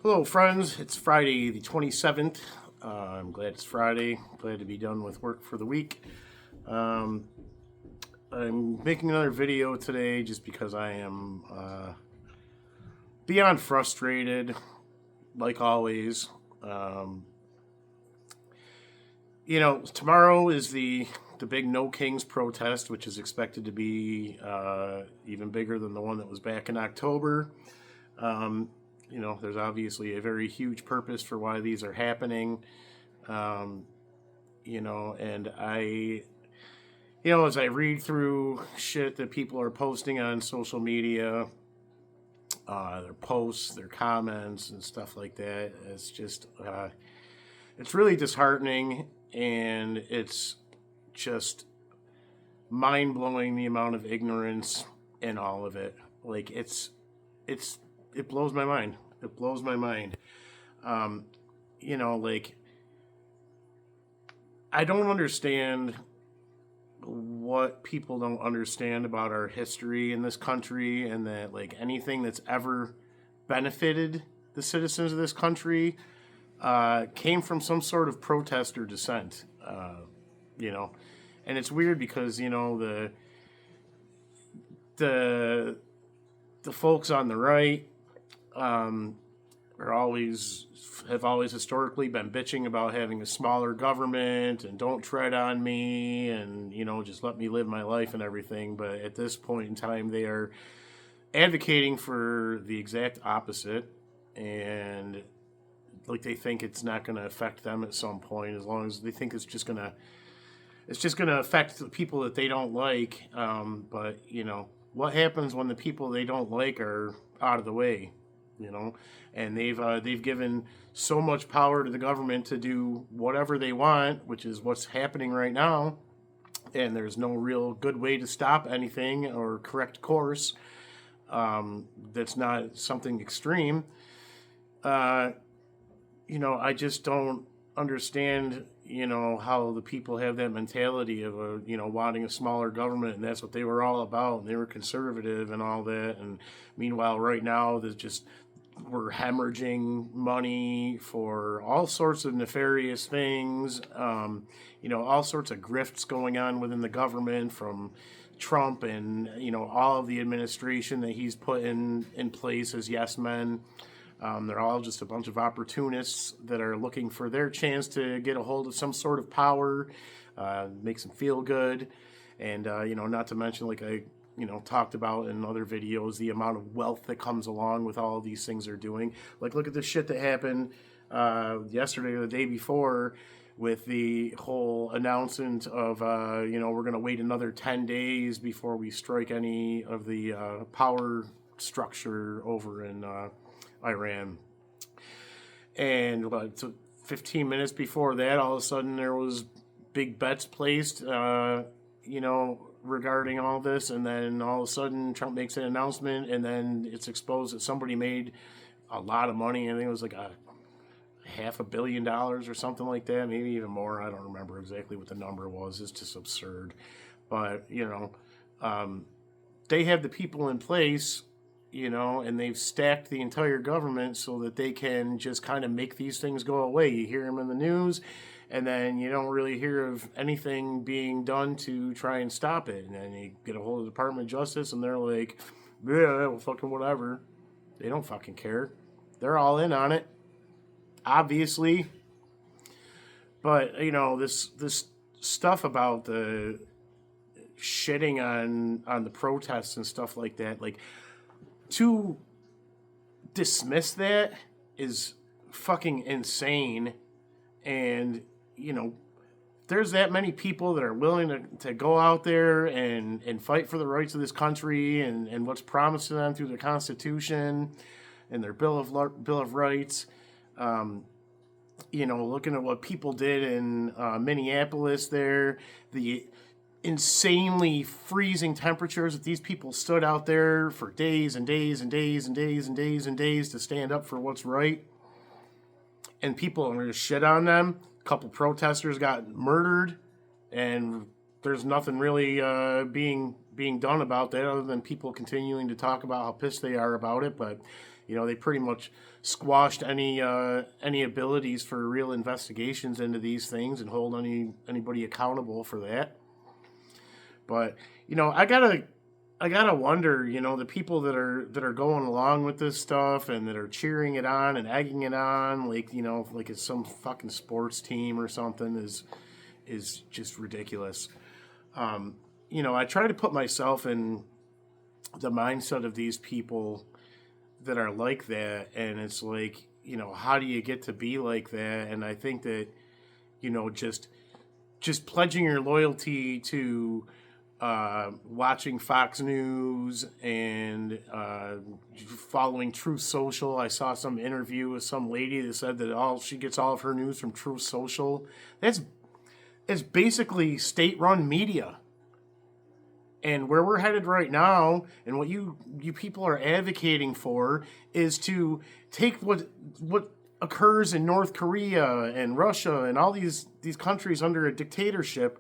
Hello, friends. It's Friday the 27th. I'm glad it's Friday. Glad to be done with work for the week. Um, I'm making another video today just because I am beyond frustrated, like always. Um, Tomorrow is the big No Kings protest, which is expected to be even bigger than the one that was back in October. There's obviously a very huge purpose for why these are happening. Um, and as I read through shit that people are posting on social media, their posts, their comments, and stuff like that, it's really disheartening, and it's just mind blowing the amount of ignorance in all of it. Like it blows my mind. It blows my mind. Um, like I don't understand what people don't understand about our history in this country, and that like anything that's ever benefited the citizens of this country came from some sort of protest or dissent. You know, and it's weird because the the folks on the right um, have always historically been bitching about having a smaller government and don't tread on me and just let me live my life and everything. But at this point in time, they are advocating for the exact opposite, and like they think it's not going to affect them at some point, as long as they think it's just gonna affect the people that they don't like. But what happens when the people they don't like are out of the way? And they've given so much power to the government to do whatever they want, which is what's happening right now. And there's no real good way to stop anything or correct course. That's not something extreme. Uh, I just don't understand, how the people have that mentality of wanting a smaller government, and that's what they were all about. And they were conservative and all that. And meanwhile, right now, we're hemorrhaging money for all sorts of nefarious things. All sorts of grifts going on within the government from Trump and all of the administration that he's put in place as yes men. They're all just a bunch of opportunists that are looking for their chance to get a hold of some sort of power, makes them feel good. And, not to mention, like I talked about in other videos, the amount of wealth that comes along with all of these things they're doing. Like, look at the shit that happened yesterday or the day before with the whole announcement of, we're going to wait another 10 days before we strike any of the power structure over in Iran. And so 15 minutes before that, all of a sudden there was big bets placed, regarding all this. And then all of a sudden Trump makes an announcement, and then it's exposed that somebody made a lot of money. I think it was like $500 million or something like that, maybe even more. I don't remember exactly what the number was. It's just absurd. But, they have the people in place, and they've stacked the entire government so that they can just kind of make these things go away. You hear them in the news, and then you don't really hear of anything being done to try and stop it. And then you get a hold of the Department of Justice, and they're like, yeah, well, fucking whatever. They don't fucking care. They're all in on it, obviously. But, this stuff about the shitting on the protests and stuff like that, like, to dismiss that is fucking insane. And there's that many people that are willing to go out there and fight for the rights of this country and what's promised to them through the Constitution and their Bill of Rights. Looking at what people did in Minneapolis there, the insanely freezing temperatures that these people stood out there for days and days and days and days and days and days to stand up for what's right. And people are going to shit on them. A couple protesters got murdered, and there's nothing really being done about that other than people continuing to talk about how pissed they are about it. But They pretty much squashed any abilities for real investigations into these things and hold anybody accountable for that. But I gotta wonder, the people that are going along with this stuff and that are cheering it on and egging it on, like it's some fucking sports team or something, is just ridiculous. I try to put myself in the mindset of these people that are like that, and it's like, how do you get to be like that? And I think that, just pledging your loyalty to watching Fox News and following Truth Social. I saw some interview with some lady that said that she gets all of her news from Truth Social. It's basically state-run media. And where we're headed right now, and what you people are advocating for, is to take what occurs in North Korea and Russia and all these countries under a dictatorship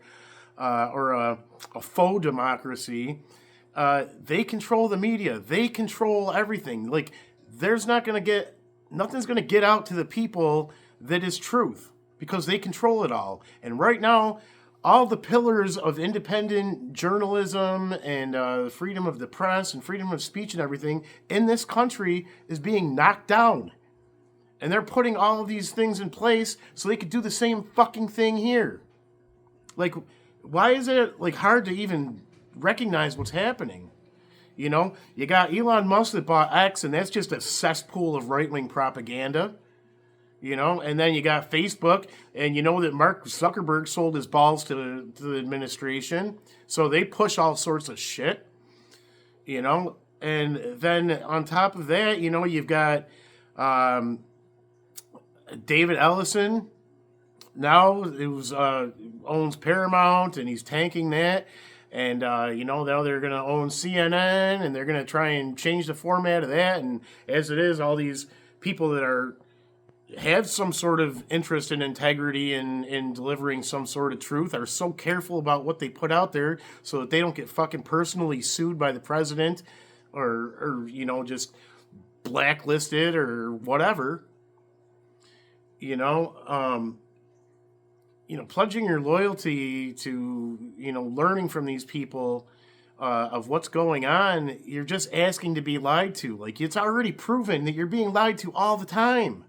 or a faux democracy. They control the media. They control everything. Like, nothing's going to get out to the people that is truth, because they control it all. And right now, all the pillars of independent journalism and freedom of the press and freedom of speech and everything in this country is being knocked down. And they're putting all of these things in place so they could do the same fucking thing here. Like, why is it hard to even recognize what's happening? You got Elon Musk that bought X, and that's just a cesspool of right-wing propaganda. And then you got Facebook, and that Mark Zuckerberg sold his balls to the administration, so they push all sorts of shit, and then on top of that, you've got David Ellison, now owns Paramount, and he's tanking that, and now they're going to own CNN, and they're going to try and change the format of that, and as it is, all these people that have some sort of interest in integrity and in delivering some sort of truth are so careful about what they put out there so that they don't get fucking personally sued by the president or just blacklisted or whatever. Pledging your loyalty to, learning from these people of what's going on, you're just asking to be lied to. Like, it's already proven that you're being lied to all the time.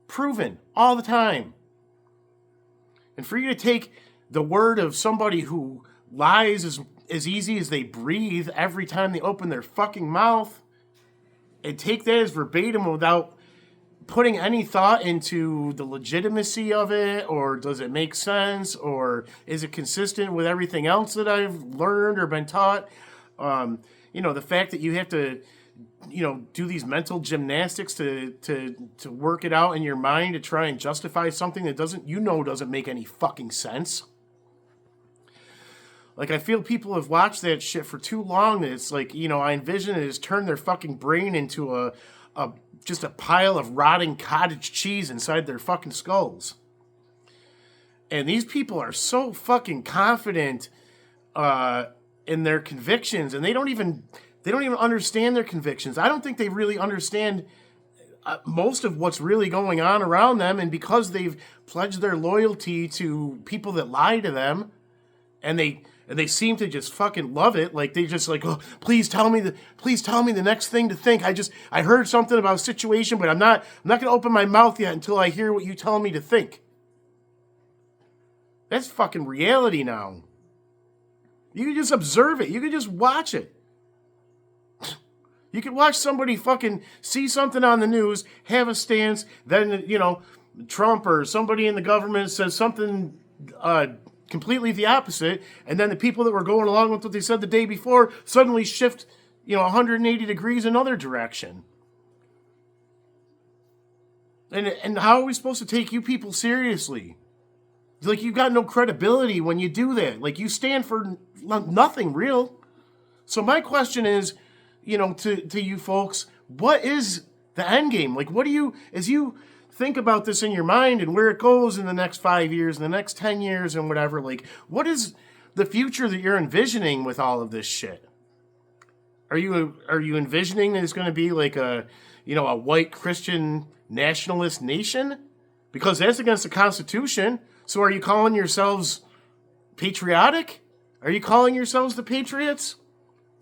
Proven all the time. And for you to take the word of somebody who lies as easy as they breathe every time they open their fucking mouth and take that as verbatim without putting any thought into the legitimacy of it, or does it make sense, or is it consistent with everything else that I've learned or been taught? The fact that you have to do these mental gymnastics to work it out in your mind to try and justify something that doesn't make any fucking sense. Like, I feel people have watched that shit for too long that it's like, I envision it as turn their fucking brain into just a pile of rotting cottage cheese inside their fucking skulls. And these people are so fucking confident in their convictions, and they don't even understand their convictions. I don't think they really understand most of what's really going on around them, and because they've pledged their loyalty to people that lie to them, and they seem to just fucking love it. Like, they just like, oh, please tell me the next thing to think. I heard something about a situation, but I'm not going to open my mouth yet until I hear what you tell me to think. That's fucking reality now. You can just observe it. You can just watch it. You could watch somebody fucking see something on the news, have a stance, then, Trump or somebody in the government says something completely the opposite, and then the people that were going along with what they said the day before suddenly shift, 180 degrees another direction. And how are we supposed to take you people seriously? Like, you've got no credibility when you do that. Like, you stand for nothing real. So my question is, to you folks, what is the end game? Like, as you think about this in your mind and where it goes in the next 5 years, and the next 10 years and whatever, like, what is the future that you're envisioning with all of this shit? Are you envisioning that it's going to be like a, a white Christian nationalist nation? Because that's against the Constitution. So are you calling yourselves patriotic? Are you calling yourselves the Patriots?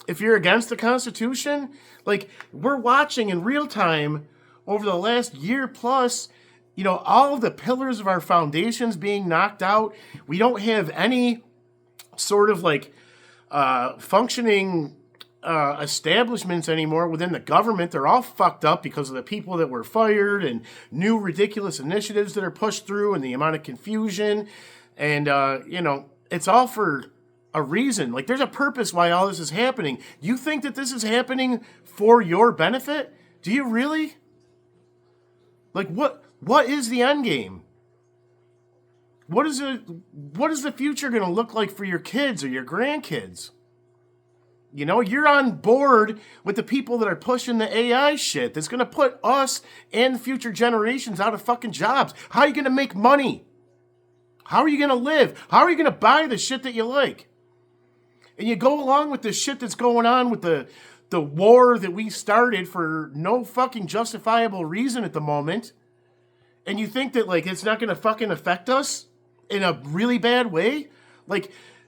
If you're against the Constitution? Like, we're watching in real time over the last year plus, all of the pillars of our foundations being knocked out. We don't have any sort of functioning establishments anymore within the government. They're all fucked up because of the people that were fired and new ridiculous initiatives that are pushed through and the amount of confusion. And, it's all for a reason. Like, there's a purpose why all this is happening. You think that this is happening for your benefit? Do you really? Like, what is the end game? What is the future going to look like for your kids or your grandkids? You're on board with the people that are pushing the AI shit that's going to put us and future generations out of fucking jobs. How are you going to make money? How are you going to live? How are you going to buy the shit that you like? And you go along with the shit that's going on with the war that we started for no fucking justifiable reason at the moment. And you think that, it's not going to fucking affect us in a really bad way?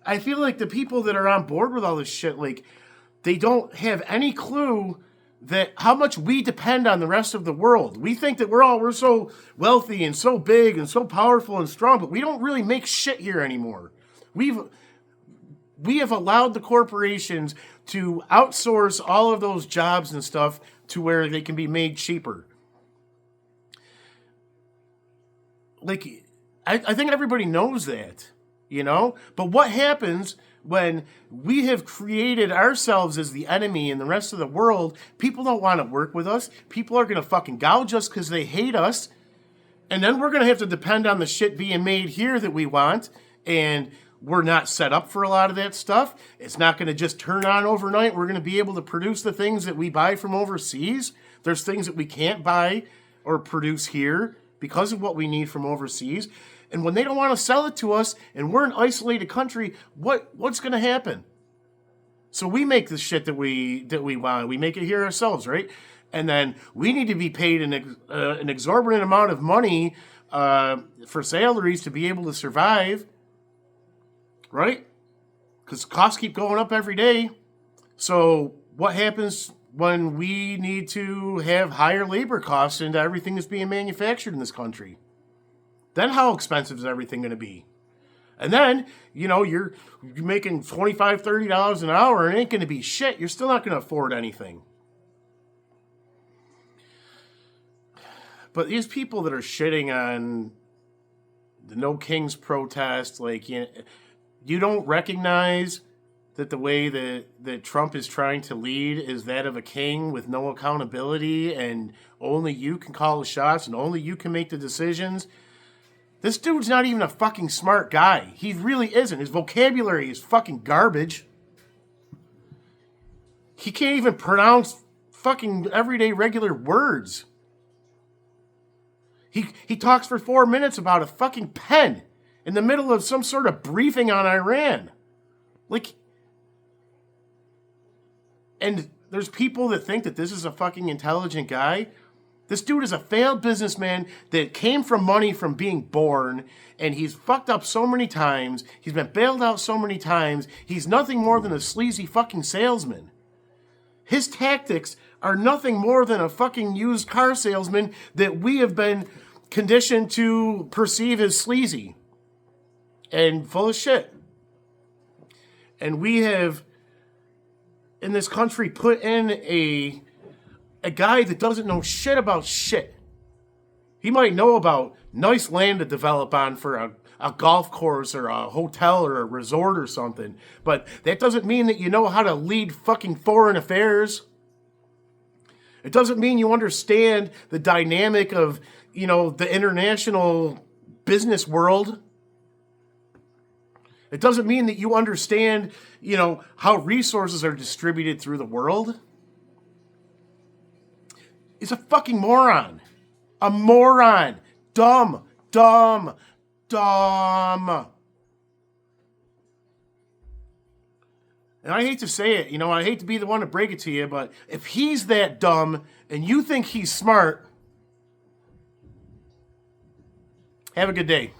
I feel like the people that are on board with all this shit, they don't have any clue that how much we depend on the rest of the world. We think that we're so wealthy and so big and so powerful and strong, but we don't really make shit here anymore. We have allowed the corporations to outsource all of those jobs and stuff to where they can be made cheaper. I think everybody knows that, But what happens when we have created ourselves as the enemy and the rest of the world? People don't want to work with us. People are going to fucking gouge us because they hate us. And then we're going to have to depend on the shit being made here that we want. And we're not set up for a lot of that stuff. It's not going to just turn on overnight. We're going to be able to produce the things that we buy from overseas. There's things that we can't buy or produce here because of what we need from overseas. And when they don't want to sell it to us and we're an isolated country, what's going to happen? So we make the shit that we want. We make it here ourselves, right? And then we need to be paid an exorbitant amount of money for salaries to be able to survive, right? Because costs keep going up every day. So what happens when we need to have higher labor costs into everything that's being manufactured in this country? Then how expensive is everything going to be? And then, you're making $25, $30 an hour and it ain't going to be shit. You're still not going to afford anything. But these people that are shitting on the No Kings protest, you don't recognize that the way that Trump is trying to lead is that of a king with no accountability and only you can call the shots and only you can make the decisions. This dude's not even a fucking smart guy. He really isn't. His vocabulary is fucking garbage. He can't even pronounce fucking everyday regular words. He talks for 4 minutes about a fucking pen in the middle of some sort of briefing on Iran. And there's people that think that this is a fucking intelligent guy. This dude is a failed businessman that came from money from being born, and he's fucked up so many times. He's been bailed out so many times. He's nothing more than a sleazy fucking salesman. His tactics are nothing more than a fucking used car salesman that we have been conditioned to perceive as sleazy and full of shit. And we have, in this country, put in a guy that doesn't know shit about shit. He might know about nice land to develop on for a golf course or a hotel or a resort or something. But that doesn't mean that you know how to lead fucking foreign affairs. It doesn't mean you understand the dynamic of, the international business world. It doesn't mean that you understand, how resources are distributed through the world. He's a fucking moron. A moron. Dumb. And I hate to say it, I hate to be the one to break it to you, but if he's that dumb and you think he's smart, have a good day.